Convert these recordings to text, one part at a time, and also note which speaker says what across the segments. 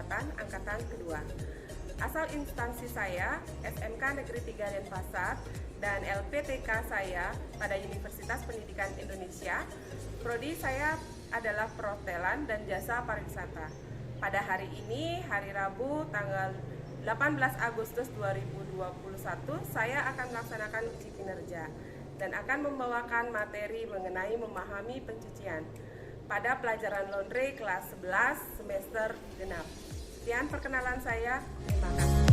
Speaker 1: Kesehatan Angkatan Kedua. Asal instansi saya SMK Negeri 3 Denpasar dan LPTK saya pada Universitas Pendidikan Indonesia. Prodi saya adalah Perhotelan dan Jasa Pariwisata. Pada hari ini, hari Rabu tanggal 18 Agustus 2021, saya akan melaksanakan uji kinerja dan akan membawakan materi mengenai memahami pencucian pada pelajaran laundry kelas 11 semester genap. Sekian perkenalan saya, terima kasih.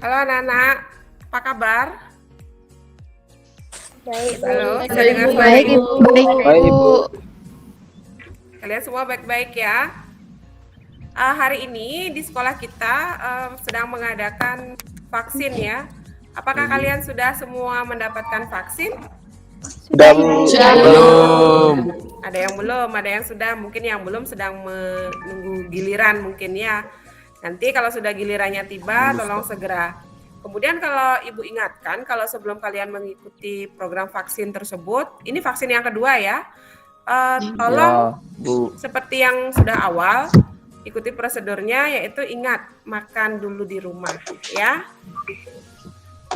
Speaker 1: Halo anak-anak, apa kabar?
Speaker 2: Baik,
Speaker 1: Halo,
Speaker 2: baik.
Speaker 1: saya dengar suara
Speaker 2: Baik,
Speaker 1: Ibu.
Speaker 2: Baik, Ibu.
Speaker 1: Kalian semua baik-baik ya? Hari ini di sekolah kita sedang mengadakan vaksin ya. Apakah kalian sudah semua mendapatkan vaksin?
Speaker 2: Belum.
Speaker 1: Ada yang belum, ada yang sudah. Mungkin yang belum sedang menunggu giliran mungkin ya. Nanti kalau sudah gilirannya tiba, tolong segera. Kemudian kalau Ibu ingatkan, kalau sebelum kalian mengikuti program vaksin tersebut, ini vaksin yang kedua ya, tolong seperti yang sudah awal, ikuti prosedurnya, yaitu ingat, makan dulu di rumah ya.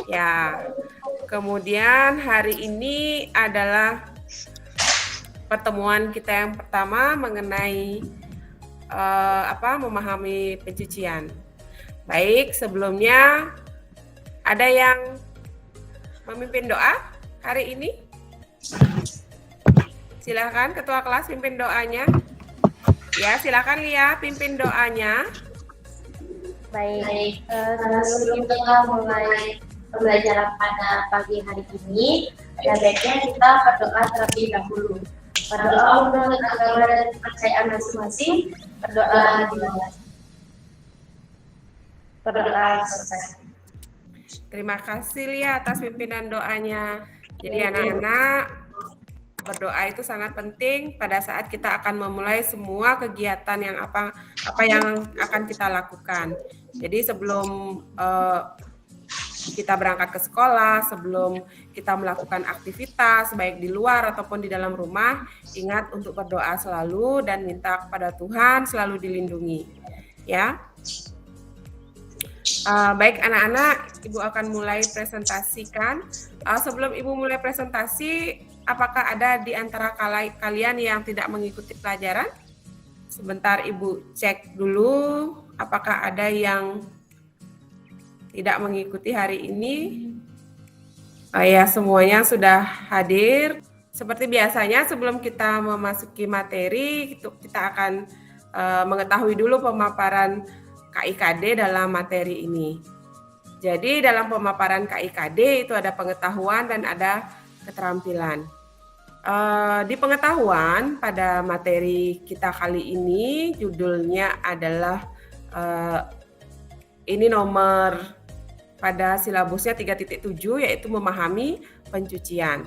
Speaker 1: Ya, kemudian hari ini adalah pertemuan kita yang pertama mengenai memahami pencucian. Baik, sebelumnya ada yang memimpin doa hari ini? Silakan ketua kelas pimpin doanya. Ya, silakan Lia pimpin doanya.
Speaker 2: Baik. Sebelum kita mulai pembelajaran pada pagi hari ini, baiknya kita berdoa terlebih dahulu. Berdoa menurut agama dan kepercayaan masing-masing. Berdoa selesai.
Speaker 1: Terima kasih Lia atas pimpinan doanya. Jadi anak-anak, berdoa itu sangat penting pada saat kita akan memulai semua kegiatan yang apa yang akan kita lakukan. Jadi sebelum kita berangkat ke sekolah, sebelum kita melakukan aktivitas baik di luar ataupun di dalam rumah, ingat untuk berdoa selalu dan minta kepada Tuhan selalu dilindungi. Ya. Baik anak-anak, Ibu akan mulai presentasikan. Sebelum Ibu mulai presentasi, apakah ada di antara kalian yang tidak mengikuti pelajaran? Sebentar Ibu cek dulu apakah ada yang tidak mengikuti hari ini. Ya, semuanya sudah hadir. Seperti biasanya sebelum kita memasuki materi, kita akan mengetahui dulu pemaparan KIKD dalam materi ini. Jadi dalam pemaparan KIKD itu ada pengetahuan dan ada keterampilan. Di pengetahuan pada materi kita kali ini judulnya adalah ini nomor pada silabusnya 3.7 yaitu memahami pencucian.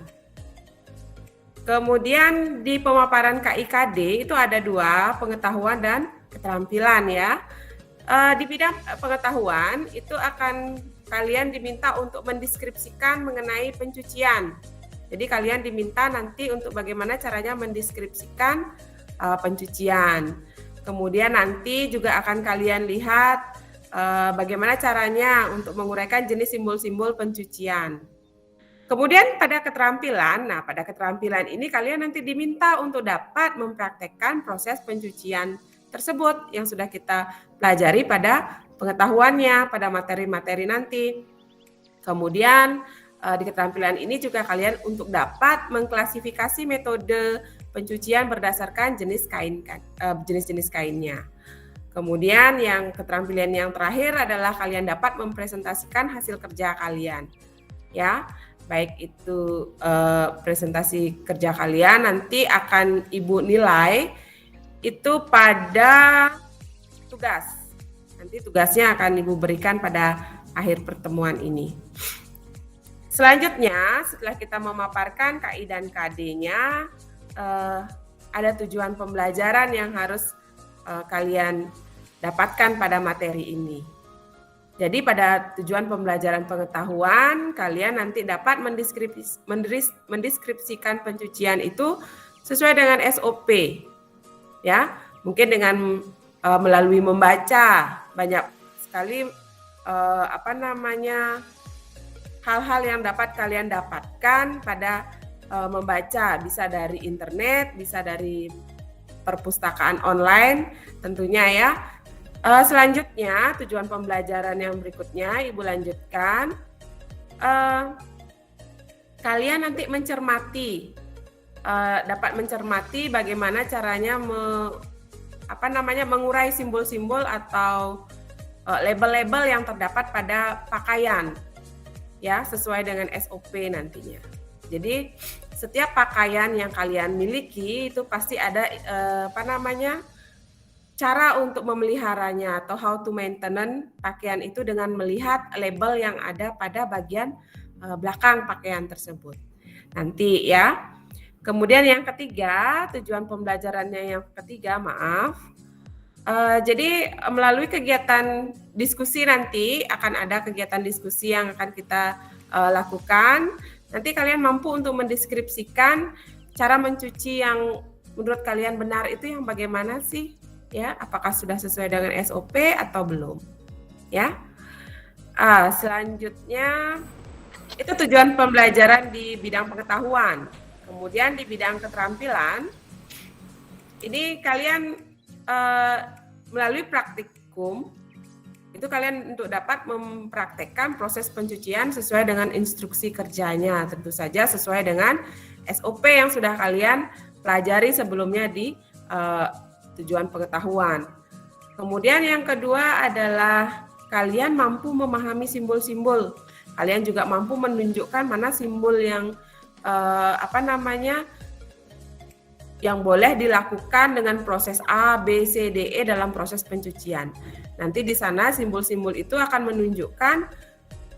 Speaker 1: Kemudian di pemaparan KIKD itu ada dua, pengetahuan dan keterampilan ya. Di bidang pengetahuan itu akan kalian diminta untuk mendeskripsikan mengenai pencucian. Jadi kalian diminta nanti untuk bagaimana caranya mendeskripsikan pencucian. Kemudian nanti juga akan kalian lihat bagaimana caranya untuk menguraikan jenis simbol-simbol pencucian. Kemudian pada keterampilan, pada keterampilan ini kalian nanti diminta untuk dapat mempraktekkan proses pencucian tersebut yang sudah kita pelajari pada pengetahuannya, pada materi-materi nanti. Kemudian di keterampilan ini juga kalian untuk dapat mengklasifikasi metode pencucian berdasarkan jenis-jenis kainnya. Kemudian yang keterampilan yang terakhir adalah kalian dapat mempresentasikan hasil kerja kalian. Ya, baik itu presentasi kerja kalian nanti akan Ibu nilai itu pada tugas. Nanti tugasnya akan Ibu berikan pada akhir pertemuan ini. Selanjutnya, setelah kita memaparkan KI dan KD-nya, ada tujuan pembelajaran yang harus kalian dapatkan pada materi ini. Jadi pada tujuan pembelajaran pengetahuan, kalian nanti dapat mendeskripsikan pencucian itu sesuai dengan SOP. Ya, mungkin dengan melalui membaca banyak sekali hal-hal yang dapat kalian dapatkan pada membaca, bisa dari internet, bisa dari perpustakaan online tentunya ya. Selanjutnya, tujuan pembelajaran yang berikutnya, Ibu lanjutkan. Kalian nanti dapat mencermati bagaimana caranya mengurai simbol-simbol atau label-label yang terdapat pada pakaian, ya, sesuai dengan SOP nantinya. Jadi, setiap pakaian yang kalian miliki itu pasti ada cara untuk memeliharanya atau how to maintenance pakaian itu dengan melihat label yang ada pada bagian belakang pakaian tersebut. Nanti ya. Kemudian yang ketiga, tujuan pembelajarannya yang ketiga, jadi melalui kegiatan diskusi nanti akan ada kegiatan diskusi yang akan kita lakukan. Nanti kalian mampu untuk mendeskripsikan cara mencuci yang menurut kalian benar itu yang bagaimana sih? Ya, apakah sudah sesuai dengan SOP atau belum? Ya. Selanjutnya itu tujuan pembelajaran di bidang pengetahuan. Kemudian di bidang keterampilan, ini kalian melalui praktikum itu kalian untuk dapat mempraktekkan proses pencucian sesuai dengan instruksi kerjanya, tentu saja sesuai dengan SOP yang sudah kalian pelajari sebelumnya di tujuan pengetahuan. Kemudian yang kedua adalah kalian mampu memahami simbol-simbol. Kalian juga mampu menunjukkan mana simbol yang yang boleh dilakukan dengan proses A, B, C, D, E dalam proses pencucian. Nanti di sana simbol-simbol itu akan menunjukkan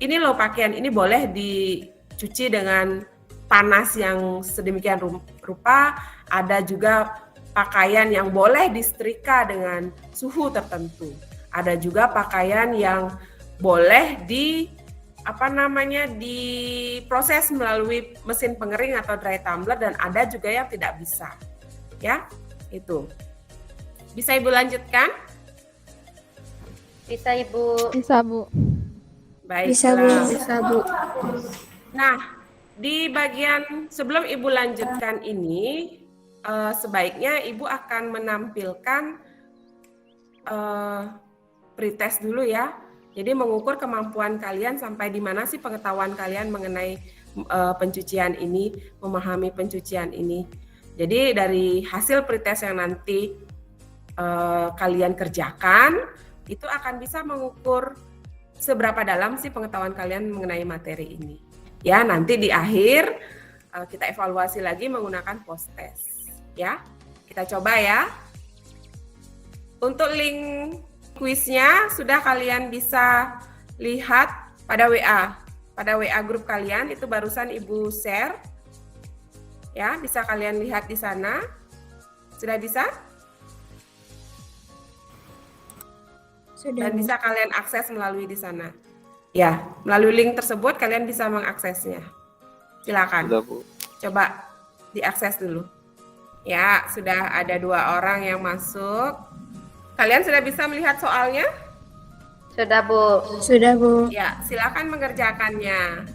Speaker 1: ini loh pakaian ini boleh dicuci dengan panas yang sedemikian rupa, ada juga pakaian yang boleh disetrika dengan suhu tertentu. Ada juga pakaian yang boleh diproses melalui mesin pengering atau dry tumbler dan ada juga yang tidak bisa. Ya, itu. Bisa Ibu lanjutkan?
Speaker 2: Bisa Ibu.
Speaker 3: Bisa Bu.
Speaker 1: Baik.
Speaker 2: Bisa Bu.
Speaker 1: Nah, di bagian sebelum Ibu lanjutkan ini, sebaiknya Ibu akan menampilkan pretest dulu ya. Jadi mengukur kemampuan kalian sampai di mana sih pengetahuan kalian mengenai pencucian ini, memahami pencucian ini. Jadi dari hasil pretest yang nanti kalian kerjakan, itu akan bisa mengukur seberapa dalam sih pengetahuan kalian mengenai materi ini. Ya, nanti di akhir kita evaluasi lagi menggunakan post test. Ya, kita coba ya. Untuk link kuisnya sudah kalian bisa lihat pada WA grup kalian, itu barusan Ibu share. Ya, bisa kalian lihat di sana. Sudah bisa?
Speaker 3: Sudah.
Speaker 1: Dan bisa kalian akses melalui di sana. Ya, melalui link tersebut kalian bisa mengaksesnya. Silakan.
Speaker 4: Sudah, Bu.
Speaker 1: Coba diakses dulu. Ya, sudah ada 2 orang yang masuk. Kalian sudah bisa melihat soalnya?
Speaker 2: Sudah Bu.
Speaker 3: Sudah Bu.
Speaker 1: Ya, silakan mengerjakannya.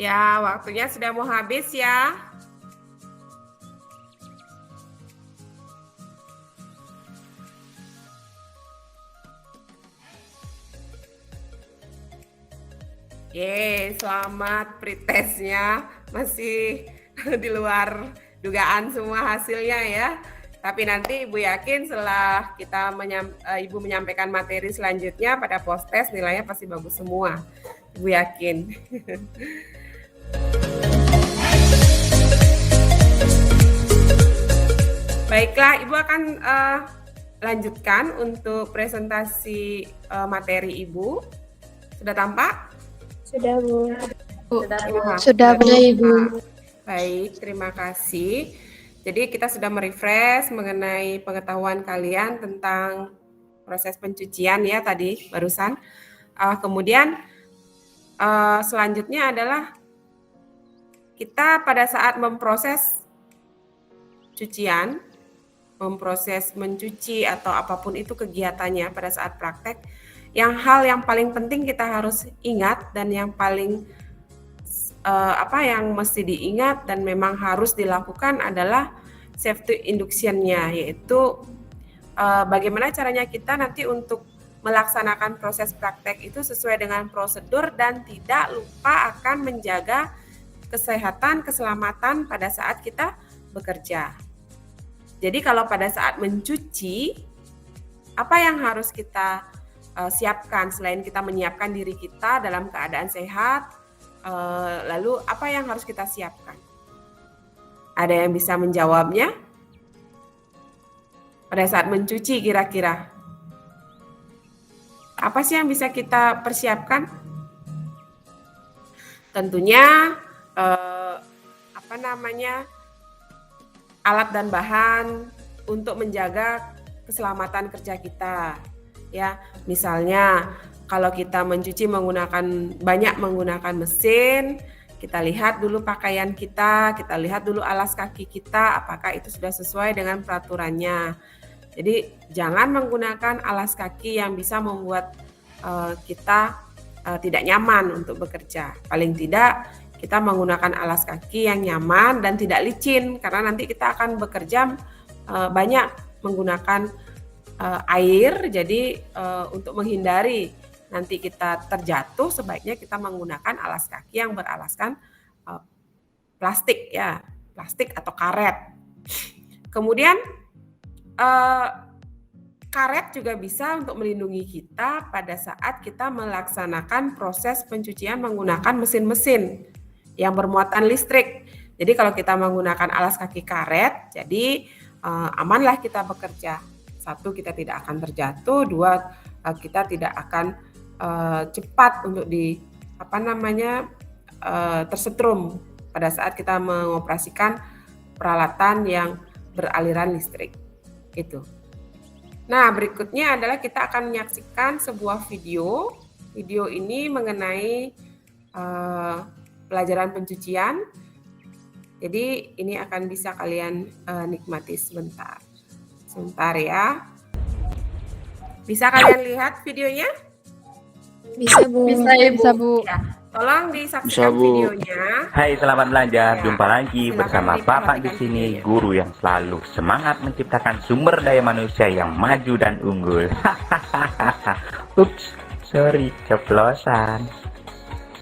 Speaker 1: Ya, waktunya sudah mau habis ya. Selamat pretestnya masih di luar dugaan semua hasilnya ya. Tapi nanti Ibu yakin setelah Ibu menyampaikan materi selanjutnya pada post test nilainya pasti bagus semua. Ibu yakin. Baiklah, Ibu akan lanjutkan untuk presentasi materi Ibu. Sudah tampak?
Speaker 3: Sudah, Bu.
Speaker 2: Sudah Bu.
Speaker 3: Ibu.
Speaker 1: Baik, terima kasih. Jadi kita sudah merefresh mengenai pengetahuan kalian tentang proses pencucian ya tadi barusan. Kemudian selanjutnya adalah kita pada saat memproses cucian, memproses mencuci atau apapun itu kegiatannya pada saat praktek, hal yang paling penting kita harus ingat dan yang paling yang mesti diingat dan memang harus dilakukan adalah safety induction-nya, yaitu bagaimana caranya kita nanti untuk melaksanakan proses praktek itu sesuai dengan prosedur dan tidak lupa akan menjaga kesehatan, keselamatan pada saat kita bekerja. Jadi kalau pada saat mencuci, apa yang harus kita siapkan selain kita menyiapkan diri kita dalam keadaan sehat, lalu apa yang harus kita siapkan? Ada yang bisa menjawabnya? Pada saat mencuci kira-kira apa sih yang bisa kita persiapkan? Tentunya alat dan bahan untuk menjaga keselamatan kerja kita. Ya, misalnya kalau kita mencuci banyak menggunakan mesin, kita lihat dulu pakaian kita lihat dulu alas kaki kita, apakah itu sudah sesuai dengan peraturannya. Jadi jangan menggunakan alas kaki yang bisa membuat kita tidak nyaman untuk bekerja. Paling tidak kita menggunakan alas kaki yang nyaman dan tidak licin, karena nanti kita akan bekerja banyak menggunakan air. Jadi untuk menghindari nanti kita terjatuh, sebaiknya kita menggunakan alas kaki yang beralaskan plastik ya, plastik atau karet. Kemudian karet juga bisa untuk melindungi kita pada saat kita melaksanakan proses pencucian menggunakan mesin-mesin yang bermuatan listrik. Jadi kalau kita menggunakan alas kaki karet, jadi amanlah kita bekerja. Satu, kita tidak akan terjatuh. Dua, kita tidak akan cepat untuk tersetrum pada saat kita mengoperasikan peralatan yang beraliran listrik. Itu. Nah, berikutnya adalah kita akan menyaksikan sebuah video. Video ini mengenai pelajaran pencucian. Jadi ini akan bisa kalian nikmati sebentar. Sebentar ya. Bisa kalian lihat videonya?
Speaker 3: Bisa, Bu.
Speaker 2: Bisa, Bu.
Speaker 1: Ya, tolong disaksikan videonya.
Speaker 4: Hai, selamat belajar.
Speaker 1: Ya,
Speaker 4: Jumpa lagi
Speaker 1: silakan
Speaker 4: bersama Bapak di
Speaker 1: diperhatikan
Speaker 4: sini,
Speaker 1: videonya.
Speaker 4: guru yang selalu semangat menciptakan sumber daya manusia yang maju dan unggul. Ups, sorry, ceplosan.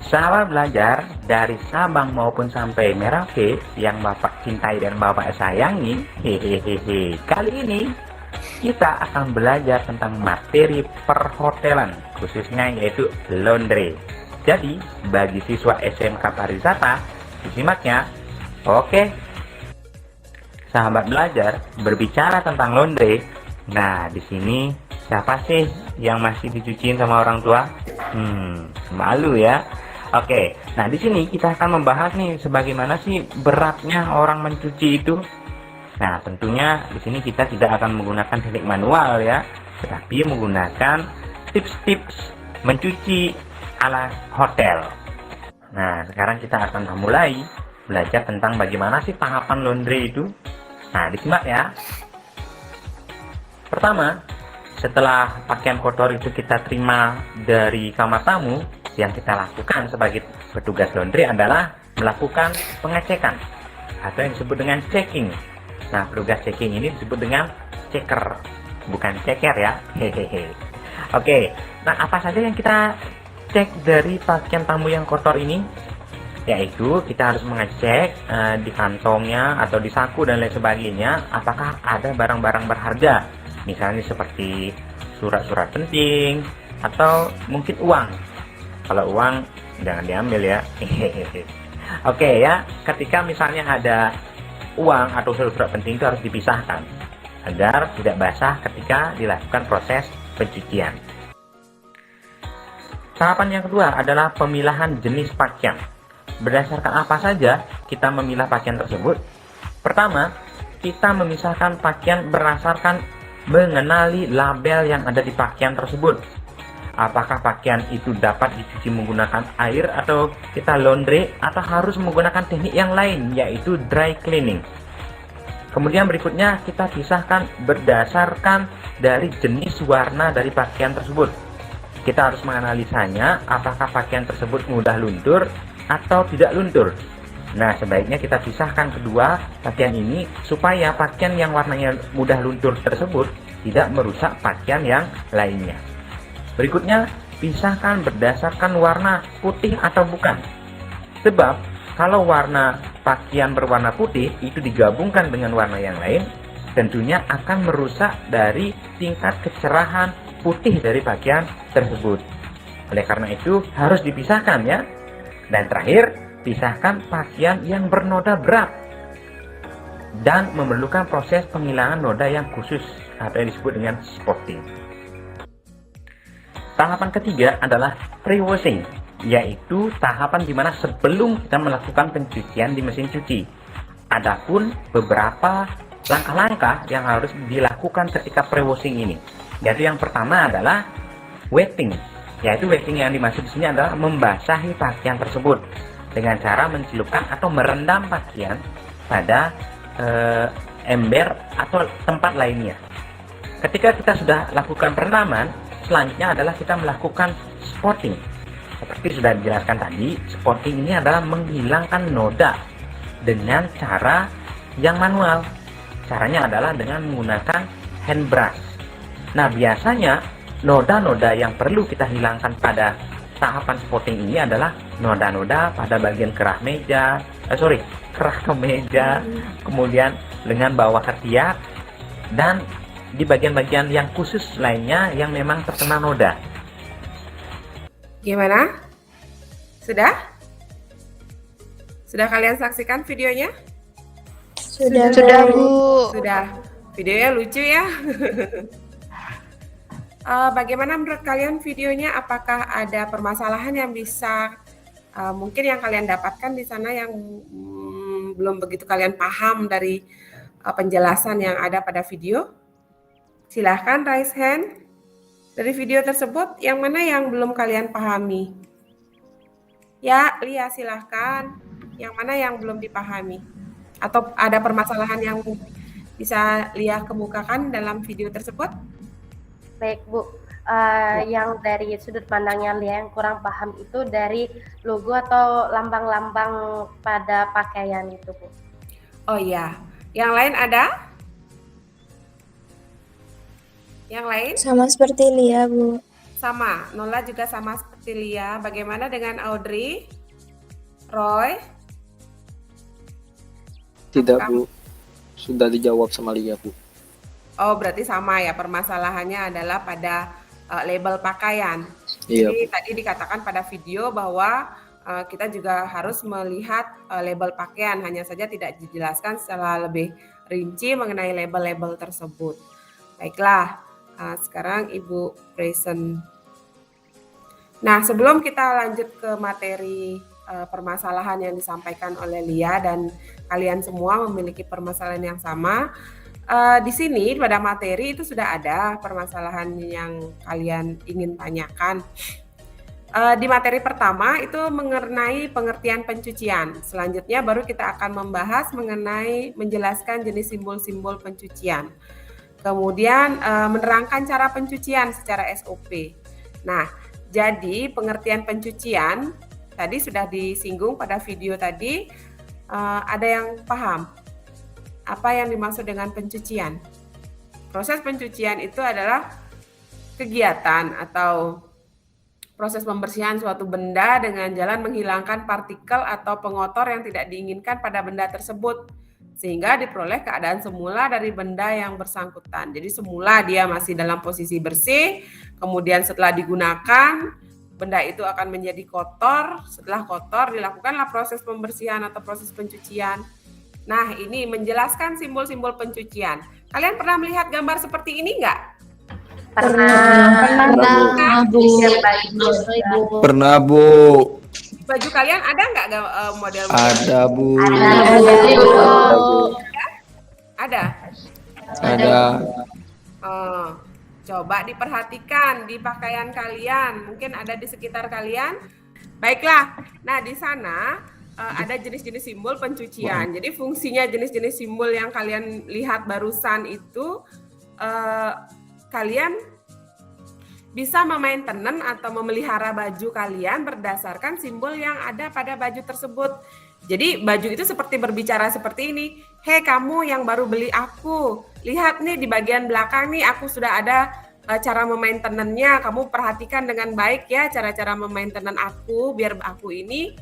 Speaker 4: Sahabat belajar, dari Sabang maupun sampai Merauke yang Bapak cintai dan Bapak sayangi, hehehe. Kali ini kita akan belajar tentang materi perhotelan, khususnya yaitu laundry. Jadi, bagi siswa SMK Pariwisata, disimaknya. Oke. Sahabat belajar, berbicara tentang laundry. Nah, di sini siapa sih yang masih dicuciin sama orang tua? Malu ya. Oke, nah di sini kita akan membahas nih sebagaimana sih beratnya orang mencuci itu. Nah, tentunya di sini kita tidak akan menggunakan teknik manual ya, tetapi menggunakan tips-tips mencuci ala hotel. Nah, sekarang kita akan memulai belajar tentang bagaimana sih tahapan laundry itu. Nah, disimak ya. Pertama, setelah pakaian kotor itu kita terima dari kamar tamu, yang kita lakukan sebagai petugas laundry adalah melakukan pengecekan atau yang disebut dengan checking. Nah, petugas checking ini disebut dengan checker, bukan ceker ya. Hehehe. Oke, nah apa saja yang kita cek dari pakaian tamu yang kotor ini? Yaitu kita harus mengecek di kantongnya atau di saku dan lain sebagainya apakah ada barang-barang berharga, misalnya seperti surat-surat penting atau mungkin uang. Kalau uang jangan diambil ya. Oke ya, ketika misalnya ada uang atau surat-surat penting itu harus dipisahkan agar tidak basah ketika dilakukan proses pencucian. Tahapan yang kedua adalah pemilahan jenis pakaian. Berdasarkan apa saja kita memilah pakaian tersebut? Pertama, kita memisahkan pakaian berdasarkan mengenali label yang ada di pakaian tersebut. Apakah pakaian itu dapat dicuci menggunakan air atau kita laundry atau harus menggunakan teknik yang lain yaitu dry cleaning. Kemudian berikutnya kita pisahkan berdasarkan dari jenis warna dari pakaian tersebut. Kita harus menganalisanya apakah pakaian tersebut mudah luntur atau tidak luntur. Nah, sebaiknya kita pisahkan kedua pakaian ini supaya pakaian yang warnanya mudah luntur tersebut tidak merusak pakaian yang lainnya. Berikutnya, pisahkan berdasarkan warna putih atau bukan. Sebab kalau warna pakaian berwarna putih itu digabungkan dengan warna yang lain, tentunya akan merusak dari tingkat kecerahan putih dari pakaian tersebut. Oleh karena itu harus dipisahkan ya. Dan terakhir, pisahkan pakaian yang bernoda berat dan memerlukan proses penghilangan noda yang khusus atau yang disebut dengan spotting. Tahapan ketiga adalah pre-washing, yaitu tahapan di mana sebelum kita melakukan pencucian di mesin cuci. Adapun beberapa langkah-langkah yang harus dilakukan ketika pre-washing ini. Yaitu yang pertama adalah wetting. Yaitu wetting yang dimaksud di sini adalah membasahi pakaian tersebut dengan cara mencelupkan atau merendam pakaian pada ember atau tempat lainnya. Ketika kita sudah lakukan perendaman, selanjutnya adalah kita melakukan spotting. Seperti sudah dijelaskan tadi, spotting ini adalah menghilangkan noda dengan cara yang manual. Caranya adalah dengan menggunakan hand brush. Nah, biasanya noda-noda yang perlu kita hilangkan pada tahapan spotting ini adalah noda-noda pada bagian kerah kemeja, kemudian lengan bawah ketiak, dan di bagian-bagian yang khusus lainnya yang memang terkena noda.
Speaker 1: Gimana? Sudah? Sudah kalian saksikan videonya?
Speaker 3: Sudah, Bu.
Speaker 1: Sudah. Videonya lucu ya. Bagaimana menurut kalian videonya? Apakah ada permasalahan yang bisa mungkin yang kalian dapatkan di sana yang belum begitu kalian paham dari penjelasan yang ada pada video? Silahkan raise hand. Dari video tersebut, yang mana yang belum kalian pahami? Ya, Lia silahkan. Yang mana yang belum dipahami? Atau ada permasalahan yang bisa Lia kemukakan dalam video tersebut?
Speaker 2: Baik Bu, yang dari sudut pandangnya Lia yang kurang paham itu dari logo atau lambang-lambang pada pakaian itu Bu.
Speaker 1: Oh iya, yang lain ada? Yang lain?
Speaker 3: Sama seperti Lia, Bu.
Speaker 1: Sama, Nola juga sama seperti Lia. Bagaimana dengan Audrey? Roy?
Speaker 5: Tidak Bu, sudah dijawab sama Lia Bu.
Speaker 1: Oh, berarti sama ya, permasalahannya adalah pada label pakaian.
Speaker 5: Iya.
Speaker 1: Jadi tadi dikatakan pada video bahwa kita juga harus melihat label pakaian, hanya saja tidak dijelaskan secara lebih rinci mengenai label-label tersebut. Baiklah, sekarang Ibu present. Nah, sebelum kita lanjut ke materi permasalahan yang disampaikan oleh Lia dan kalian semua memiliki permasalahan yang sama, di sini pada materi itu sudah ada permasalahan yang kalian ingin tanyakan. Di materi pertama itu mengenai pengertian pencucian. Selanjutnya baru kita akan membahas mengenai menjelaskan jenis simbol-simbol pencucian. Kemudian menerangkan cara pencucian secara SOP. Nah, Jadi pengertian pencucian tadi sudah disinggung pada video tadi. Ada yang paham apa yang dimaksud dengan pencucian? Proses pencucian itu adalah kegiatan atau proses pembersihan suatu benda dengan jalan menghilangkan partikel atau pengotor yang tidak diinginkan pada benda tersebut, sehingga diperoleh keadaan semula dari benda yang bersangkutan. Jadi semula dia masih dalam posisi bersih, kemudian setelah digunakan, benda itu akan menjadi kotor. Setelah kotor, dilakukanlah proses pembersihan atau proses pencucian. Nah, ini menjelaskan simbol-simbol pencucian. Kalian pernah melihat gambar seperti ini nggak?
Speaker 2: Pernah, Bu.
Speaker 5: Pernah, Bu.
Speaker 1: Di baju kalian ada nggak model?
Speaker 5: Ada, Bu.
Speaker 1: Ada.
Speaker 5: Ada.
Speaker 1: Oh, coba diperhatikan di pakaian kalian. Mungkin ada di sekitar kalian. Baiklah. Nah, di sana ada jenis-jenis simbol pencucian. Jadi fungsinya jenis-jenis simbol yang kalian lihat barusan itu kalian bisa memainten atau memelihara baju kalian berdasarkan simbol yang ada pada baju tersebut. Jadi baju itu seperti berbicara seperti ini. Hei kamu yang baru beli aku, lihat nih di bagian belakang nih aku sudah ada cara memaintenannya. Kamu perhatikan dengan baik ya cara-cara memaintenan aku biar aku ini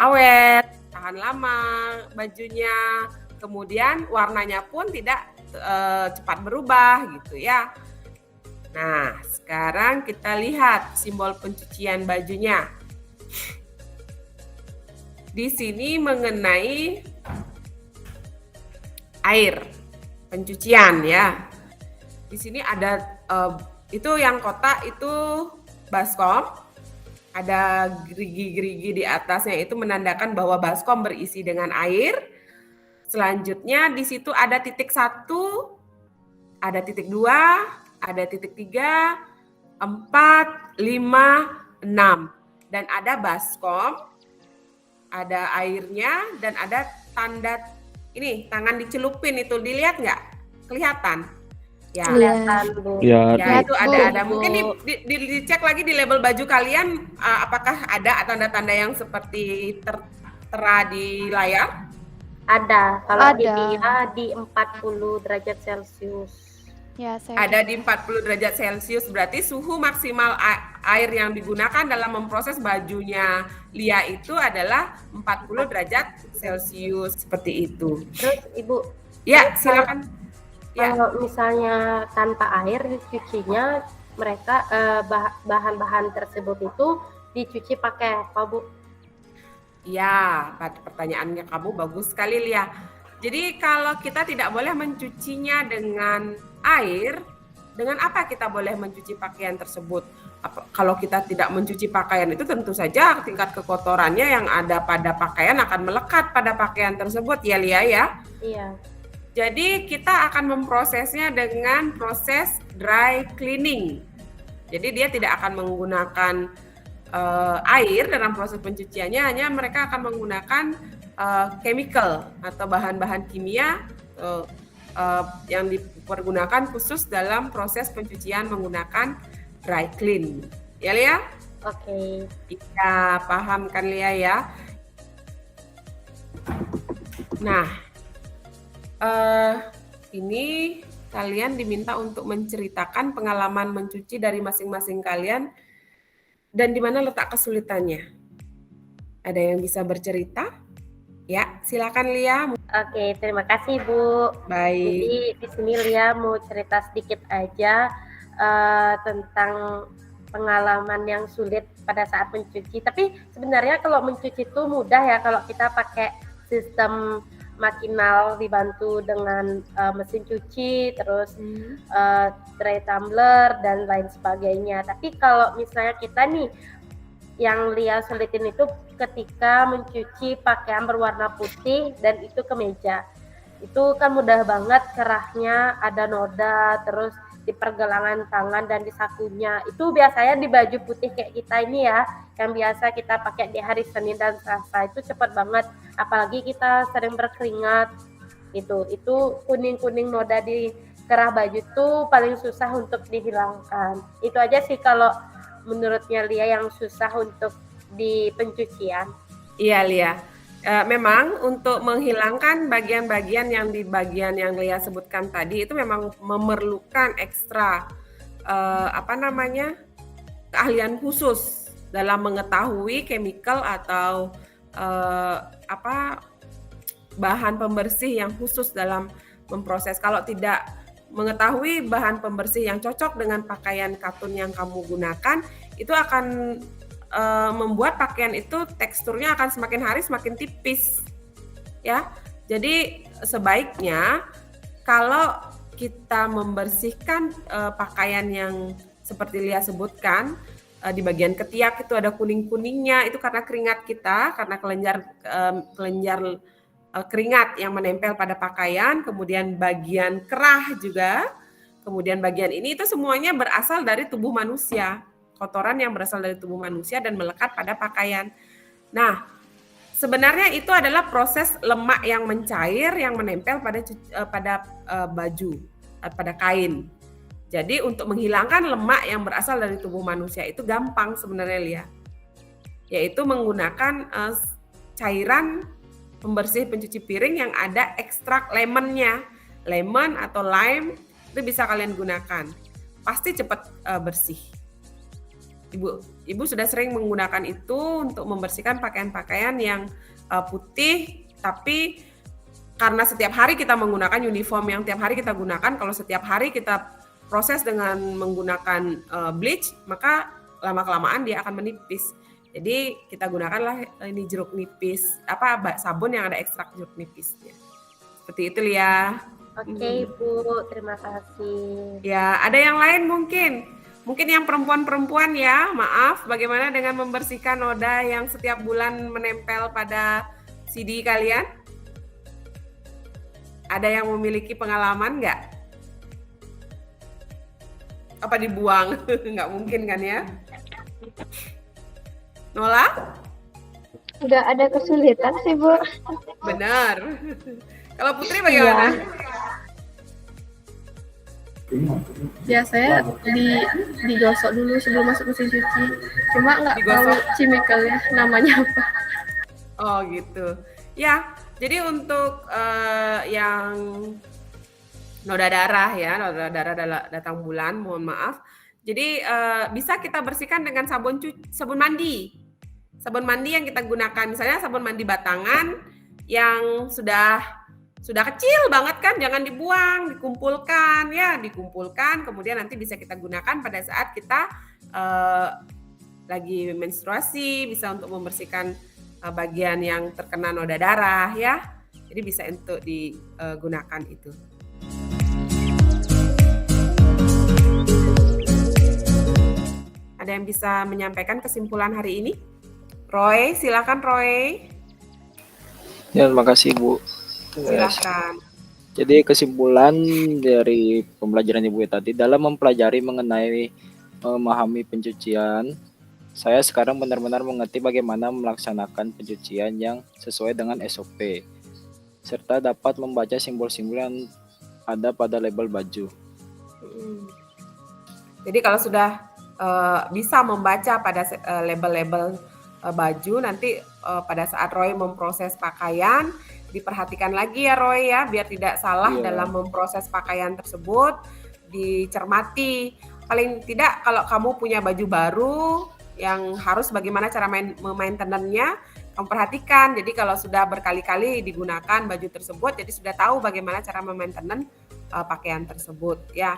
Speaker 1: awet, tahan lama bajunya. Kemudian warnanya pun tidak cepat berubah gitu ya. Nah, sekarang kita lihat simbol pencucian bajunya. Di sini mengenai air pencucian ya. Di sini ada itu yang kotak itu baskom. Ada gerigi-gerigi di atasnya itu menandakan bahwa baskom berisi dengan air. Selanjutnya di situ ada titik 1, ada titik 2, ada titik 3, 4, 5, 6. Dan ada baskom, ada airnya, dan ada tanda ini tangan dicelupin itu, dilihat nggak? Kelihatan? Ya.
Speaker 2: Kelihatan, Bu.
Speaker 5: Ya,
Speaker 1: Ya itu ada. Mungkin dicek lagi di label baju kalian apakah ada tanda-tanda yang seperti tertera di layar?
Speaker 2: Ada. Kalau
Speaker 3: Ada.
Speaker 2: dia di 40 derajat Celcius.
Speaker 3: Ya, saya
Speaker 1: Ada di 40 derajat Celcius, berarti suhu maksimal air yang digunakan dalam memproses bajunya Lia itu adalah 40 derajat Celcius, seperti itu.
Speaker 2: Terus Ibu,
Speaker 1: Ya, silakan. Ya.
Speaker 2: kalau misalnya tanpa air dicucinya, mereka bahan-bahan tersebut itu dicuci pakai apa, Bu?
Speaker 1: Ya, pertanyaannya kamu bagus sekali, Lia. Jadi kalau kita tidak boleh mencucinya dengan air, dengan apa kita boleh mencuci pakaian tersebut? Kalau kita tidak mencuci pakaian itu tentu saja tingkat kekotorannya yang ada pada pakaian akan melekat pada pakaian tersebut ya Lia ya.
Speaker 2: Iya.
Speaker 1: Jadi kita akan memprosesnya dengan proses dry cleaning. Jadi dia tidak akan menggunakan air dalam proses pencuciannya, hanya mereka akan menggunakan chemical atau bahan-bahan kimia yang dipergunakan khusus dalam proses pencucian menggunakan dry clean. Ya Lia?
Speaker 2: Oke.
Speaker 1: Kita paham kan Lia ya? Nah, ini kalian diminta untuk menceritakan pengalaman mencuci dari masing-masing kalian dan di mana letak kesulitannya. Ada yang bisa bercerita? Ya, silakan Lia.
Speaker 2: Oke, terima kasih Bu.
Speaker 1: Baik.
Speaker 2: Jadi di sini Lia mau cerita sedikit aja tentang pengalaman yang sulit pada saat mencuci. Tapi sebenarnya kalau mencuci itu mudah ya kalau kita pakai sistem makinal dibantu dengan mesin cuci, terus tray tumbler dan lain sebagainya. Tapi kalau misalnya kita nih yang Lia sulitin itu ketika mencuci pakaian berwarna putih dan itu kemeja. Itu kan mudah banget kerahnya, ada noda, terus di pergelangan tangan dan di sakunya. Itu biasanya di baju putih kayak kita ini ya, yang biasa kita pakai di hari Senin dan Selasa, itu cepat banget. Apalagi kita sering berkeringat, itu kuning-kuning noda di kerah baju itu paling susah untuk dihilangkan. Itu aja sih kalau menurutnya Lia yang susah untuk di pencucian?
Speaker 1: Iya, Lia. Memang untuk menghilangkan bagian-bagian yang di bagian yang Lia sebutkan tadi itu memang memerlukan ekstra keahlian khusus dalam mengetahui chemical atau bahan pembersih yang khusus dalam memproses. Kalau tidak mengetahui bahan pembersih yang cocok dengan pakaian katun yang kamu gunakan, itu akan membuat pakaian itu teksturnya akan semakin hari semakin tipis, ya. Jadi sebaiknya kalau kita membersihkan pakaian yang seperti Lia sebutkan, di bagian ketiak itu ada kuning-kuningnya, itu karena keringat kita, karena kelenjar keringat yang menempel pada pakaian, kemudian bagian kerah juga, kemudian bagian ini itu semuanya berasal dari tubuh manusia. Kotoran yang berasal dari tubuh manusia dan melekat pada pakaian. Nah, sebenarnya itu adalah proses lemak yang mencair yang menempel pada baju, pada kain. Jadi untuk menghilangkan lemak yang berasal dari tubuh manusia itu gampang sebenarnya, Lia. Yaitu menggunakan cairan pembersih pencuci piring yang ada ekstrak lemonnya. Lemon atau lime itu bisa kalian gunakan. Pasti cepat bersih. Ibu sudah sering menggunakan itu untuk membersihkan pakaian-pakaian yang putih, tapi karena setiap hari kita menggunakan uniform yang tiap hari kita gunakan, kalau setiap hari kita proses dengan menggunakan bleach, maka lama-kelamaan dia akan menipis. Jadi kita gunakanlah ini jeruk nipis, sabun yang ada ekstrak jeruk nipisnya. Seperti itu, Lia.
Speaker 2: Oke, Ibu, terima kasih.
Speaker 1: Ya, ada yang lain mungkin yang perempuan-perempuan ya, maaf, bagaimana dengan membersihkan noda yang setiap bulan menempel pada CD kalian? Ada yang memiliki pengalaman nggak? Apa dibuang? Nggak mungkin kan ya? Nola?
Speaker 3: Nggak ada kesulitan sih, Bu.
Speaker 1: Benar. Kalau Putri bagaimana?
Speaker 6: Ya, saya digosok dulu sebelum masuk mesin cuci. Cuma nggak tahu chemicalnya namanya apa.
Speaker 1: Oh gitu. Ya, jadi untuk yang noda darah datang bulan, mohon maaf. Jadi bisa kita bersihkan dengan sabun mandi. Sabun mandi yang kita gunakan, misalnya sabun mandi batangan yang sudah kecil banget kan, jangan dibuang, dikumpulkan, kemudian nanti bisa kita gunakan pada saat kita lagi menstruasi, bisa untuk membersihkan bagian yang terkena noda darah ya. Jadi bisa untuk digunakan itu. Ada yang bisa menyampaikan kesimpulan hari ini? Roy, silakan Roy.
Speaker 5: Ya, terima kasih, Bu.
Speaker 1: Silakan.
Speaker 5: Jadi kesimpulan dari pembelajaran Ibu tadi, dalam mempelajari mengenai memahami pencucian, saya sekarang benar-benar mengerti bagaimana melaksanakan pencucian yang sesuai dengan SOP, serta dapat membaca simbol-simbol yang ada pada label baju.
Speaker 1: Jadi kalau sudah bisa membaca pada label-label baju, nanti pada saat Roy memproses pakaian, diperhatikan lagi ya Roy ya, biar tidak salah dalam memproses pakaian tersebut, dicermati. Paling tidak kalau kamu punya baju baru yang harus bagaimana cara memaintenance-nya, kamu perhatikan. Jadi kalau sudah berkali-kali digunakan baju tersebut, jadi sudah tahu bagaimana cara memaintenance pakaian tersebut ya.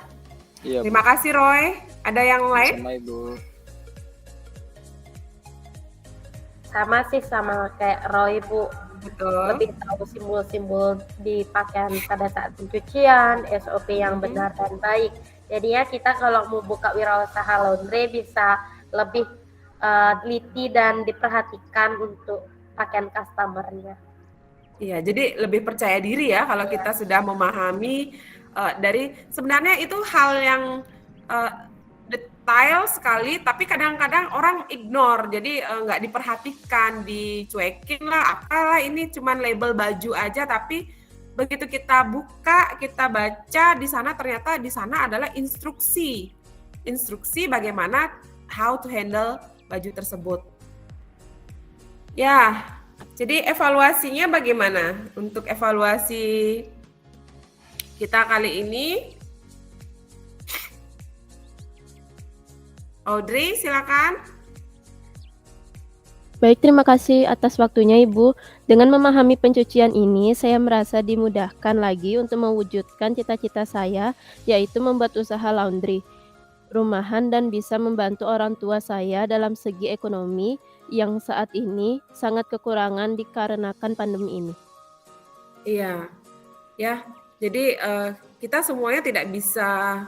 Speaker 5: Iya,
Speaker 1: Terima kasih Roy. Ada yang lain?
Speaker 5: Sama Ibu.
Speaker 2: Sama kayak Roy, Bu.
Speaker 1: Betul.
Speaker 2: Lebih tahu simbol-simbol di pakaian pada saat pencucian, SOP yang benar dan baik. Jadi ya kita kalau mau buka wirausaha laundry bisa lebih teliti dan diperhatikan untuk pakaian customer-nya.
Speaker 1: Iya, jadi lebih percaya diri ya kalau kita sudah memahami dari sebenarnya itu hal yang detail sekali, tapi kadang-kadang orang ignore, jadi nggak diperhatikan, dicuekin lah, apalah ini cuman label baju aja, tapi begitu kita buka, kita baca di sana ternyata di sana adalah instruksi bagaimana how to handle baju tersebut. Ya, jadi evaluasinya bagaimana? Untuk evaluasi kita kali ini, Audrey silakan.
Speaker 7: Baik, terima kasih atas waktunya Ibu. Dengan memahami pencucian ini, saya merasa dimudahkan lagi untuk mewujudkan cita-cita saya, yaitu membuat usaha laundry rumahan dan bisa membantu orang tua saya dalam segi ekonomi yang saat ini sangat kekurangan dikarenakan pandemi ini.
Speaker 1: Iya, ya. Jadi kita semuanya tidak bisa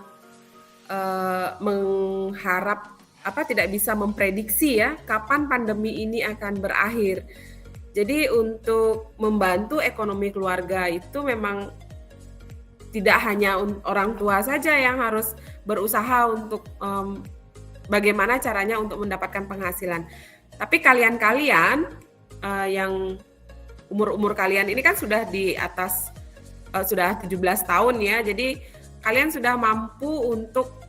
Speaker 1: tidak bisa memprediksi ya kapan pandemi ini akan berakhir. Jadi untuk membantu ekonomi keluarga itu memang tidak hanya orang tua saja yang harus berusaha untuk bagaimana caranya untuk mendapatkan penghasilan. Tapi kalian-kalian yang umur-umur kalian ini kan sudah di atas sudah 17 tahun ya. Jadi kalian sudah mampu untuk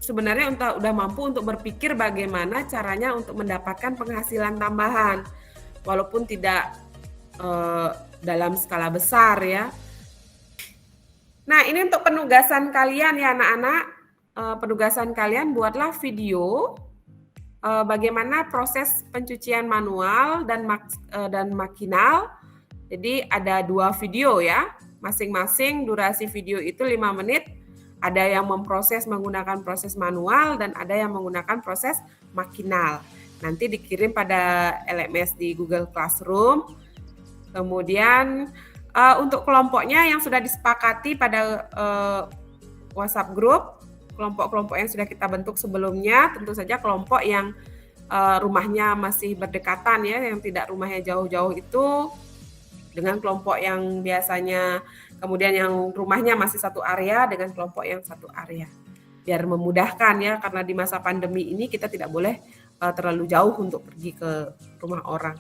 Speaker 1: udah mampu untuk berpikir bagaimana caranya untuk mendapatkan penghasilan tambahan, walaupun tidak dalam skala besar ya. Nah ini untuk penugasan kalian ya anak-anak, penugasan kalian buatlah video bagaimana proses pencucian manual dan makinal. Jadi ada 2 video ya, masing-masing durasi video itu 5 menit. Ada yang memproses menggunakan proses manual dan ada yang menggunakan proses makinal. Nanti dikirim pada LMS di Google Classroom. Kemudian untuk kelompoknya yang sudah disepakati pada WhatsApp group, kelompok-kelompok yang sudah kita bentuk sebelumnya, tentu saja kelompok yang rumahnya masih berdekatan ya, yang tidak rumahnya jauh-jauh itu dengan kelompok yang biasanya, kemudian yang rumahnya masih satu area dengan kelompok yang satu area. Biar memudahkan ya, karena di masa pandemi ini kita tidak boleh terlalu jauh untuk pergi ke rumah orang.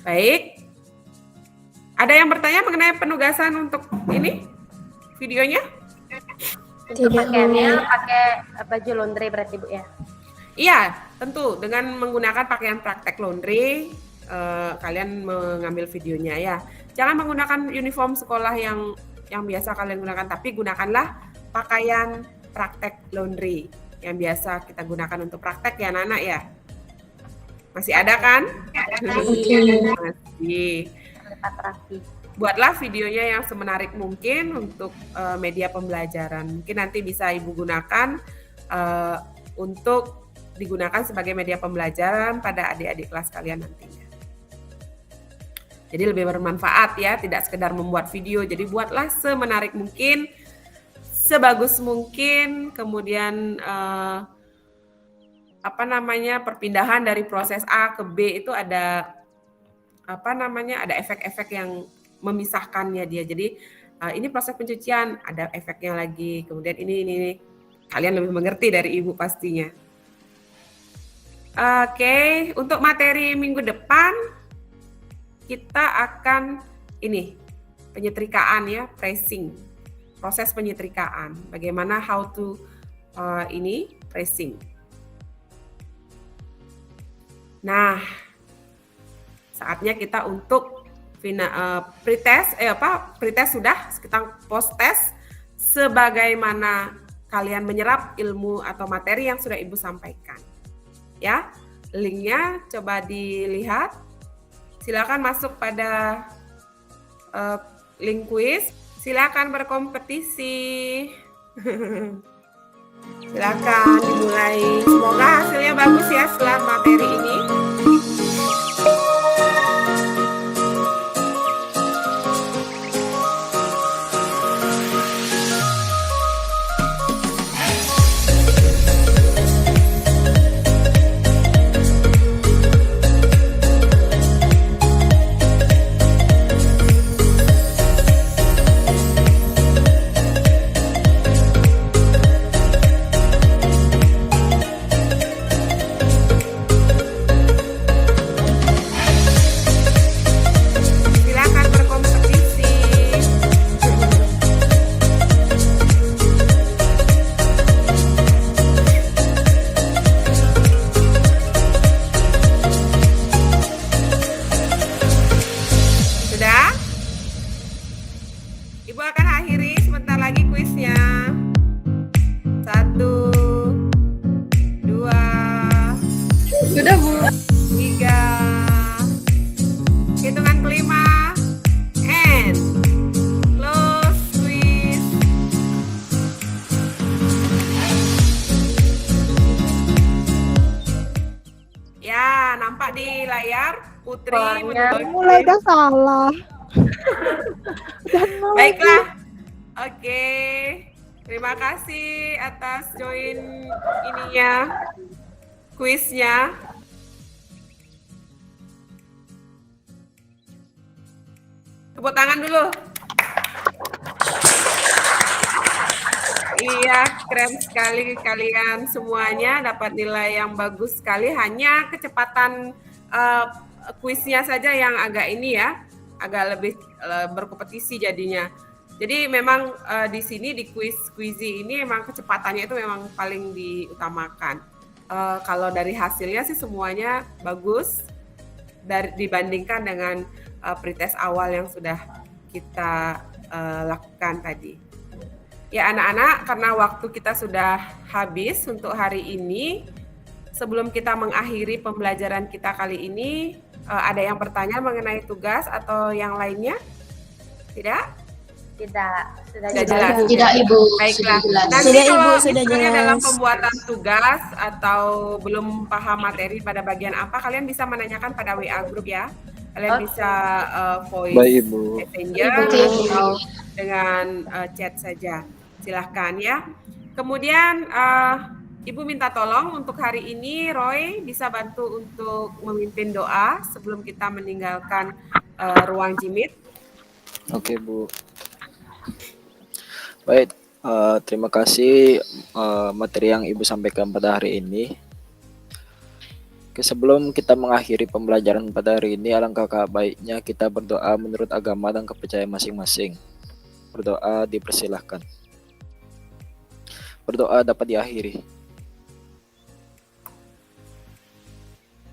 Speaker 1: Baik. Ada yang bertanya mengenai penugasan untuk ini videonya?
Speaker 2: Untuk pakaiannya pakai baju laundry berarti Bu ya?
Speaker 1: Iya, tentu dengan menggunakan pakaian praktek laundry kalian mengambil videonya ya. Jangan menggunakan uniform sekolah yang biasa kalian gunakan, tapi gunakanlah pakaian praktek laundry yang biasa kita gunakan untuk praktek ya anak-anak ya. Masih ada kan? Masih. Buatlah videonya yang semenarik mungkin untuk media pembelajaran. Mungkin nanti bisa Ibu gunakan untuk digunakan sebagai media pembelajaran pada adik-adik kelas kalian nantinya. Jadi lebih bermanfaat ya, tidak sekedar membuat video. Jadi buatlah semenarik mungkin, sebagus mungkin, kemudian perpindahan dari proses A ke B itu ada ada efek-efek yang memisahkannya dia. Jadi ini proses pencucian, ada efeknya lagi. Kemudian ini kalian lebih mengerti dari Ibu pastinya. Oke, untuk materi minggu depan kita akan penyetrikaan ya, pressing. Proses penyetrikaan. Bagaimana how to pressing. Nah, saatnya kita untuk pretest sudah, kita post test sebagaimana kalian menyerap ilmu atau materi yang sudah Ibu sampaikan. Ya, linknya coba dilihat. Silakan masuk pada link quiz. Silakan berkompetisi. Silakan dimulai. Semoga hasilnya bagus ya setelah materi ini. Ibu akan akhiri sebentar lagi kuisnya. 1, 2,
Speaker 6: Sudah, Bu.
Speaker 1: 3. Hitungan kelima. And close quiz. Ya, nampak di layar Putri
Speaker 2: Soalnya
Speaker 3: Mulai dah salah.
Speaker 1: Baiklah. Oke. Terima kasih atas join ininya, kuisnya. Tepuk tangan dulu. Iya, keren sekali kalian semuanya dapat nilai yang bagus sekali. Hanya kecepatan kuisnya saja yang agak ini ya, agak lebih berkompetisi jadinya. Jadi memang di sini di Quizzy ini memang kecepatannya itu memang paling diutamakan. Kalau dari hasilnya sih semuanya bagus dibandingkan dengan pretest awal yang sudah kita lakukan tadi. Ya anak-anak, karena waktu kita sudah habis untuk hari ini, sebelum kita mengakhiri pembelajaran kita kali ini, ada yang bertanya mengenai tugas atau yang lainnya? Tidak?
Speaker 2: tidak sudah
Speaker 1: Sudah
Speaker 2: jelas.
Speaker 1: jelas.
Speaker 8: Tidak, Ibu.
Speaker 1: Baiklah.
Speaker 8: Sudah jelas.
Speaker 1: Nanti
Speaker 3: Sudah, Ibu,
Speaker 1: kalau
Speaker 3: sudah
Speaker 1: misalnya
Speaker 3: jelas.
Speaker 1: dalam pembuatan tugas atau belum paham materi pada bagian apa, kalian bisa menanyakan pada WA group ya. Kalian
Speaker 2: Oke.
Speaker 1: bisa voice
Speaker 5: Baik, Ibu.
Speaker 1: messenger
Speaker 8: Oke.
Speaker 1: atau dengan chat saja. Silahkan ya. Kemudian Ibu minta tolong untuk hari ini Roy bisa bantu untuk memimpin doa sebelum kita meninggalkan ruang jimit.
Speaker 5: Oke, Bu. Baik, terima kasih materi yang Ibu sampaikan pada hari ini. Oke, sebelum kita mengakhiri pembelajaran pada hari ini, alangkah baiknya kita berdoa menurut agama dan kepercayaan masing-masing. Berdoa dipersilahkan. Berdoa dapat diakhiri.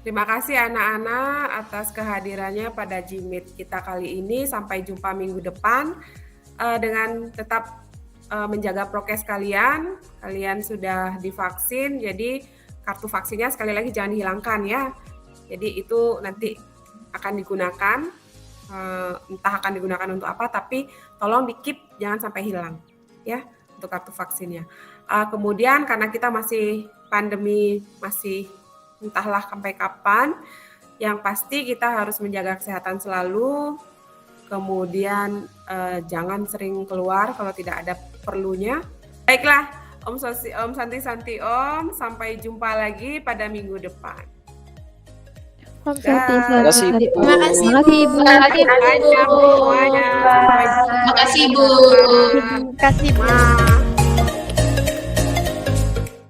Speaker 1: Terima kasih anak-anak atas kehadirannya pada Jimit kita kali ini. Sampai jumpa minggu depan dengan tetap menjaga prokes kalian. Kalian sudah divaksin, jadi kartu vaksinnya sekali lagi jangan dihilangkan ya. Jadi itu nanti akan digunakan, entah akan digunakan untuk apa, tapi tolong di-keep jangan sampai hilang ya untuk kartu vaksinnya. Kemudian karena kita masih pandemi, masih entahlah sampai kapan, yang pasti kita harus menjaga kesehatan selalu, kemudian jangan sering keluar kalau tidak ada perlunya. Baiklah, Om Santi Om, sampai jumpa lagi pada minggu depan.
Speaker 7: Om Santi,
Speaker 5: Terima kasih, Bu.
Speaker 8: Terima kasih,
Speaker 7: Terima kasih, Bu.
Speaker 1: Banyak semuanya. Sampai jumpa.
Speaker 8: Terima kasih, Bu.
Speaker 1: Terima
Speaker 7: Terima kasih, Bu.
Speaker 1: kasih.